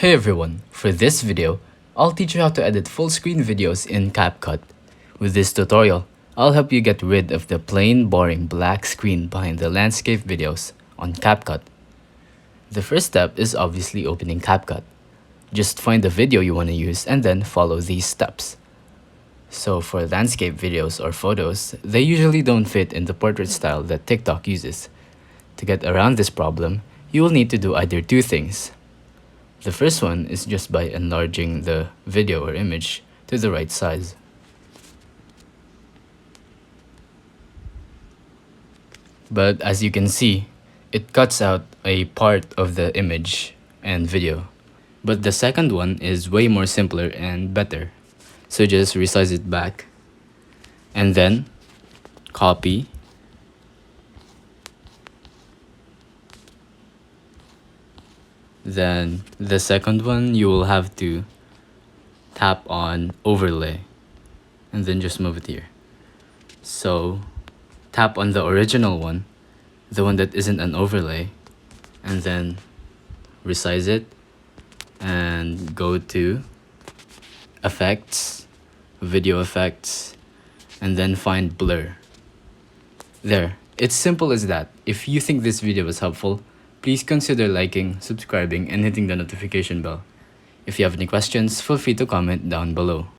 Hey everyone, for this video, I'll teach you how to edit full screen videos in Capcut. With this tutorial, I'll help you get rid of the plain boring black screen behind the landscape videos on Capcut. The first step is obviously opening Capcut. Just find the video you want to use and then follow these steps. So for landscape videos or photos, they usually don't fit in the portrait style that TikTok uses. To get around this problem, you will need to do either two things. The first one is just by enlarging the video or image to the right size. But as you can see, it cuts out a part of the image and video. But the second one is way more simpler and better. So just resize it back and then copy. Then the second one, you will have to tap on overlay and then just move it here. So tap on the original one, the one that isn't an overlay, and then resize it and go to effects, video effects, and then find blur. There, it's simple as that. If you think this video was helpful, please consider liking, subscribing, and hitting the notification bell. If you have any questions, feel free to comment down below.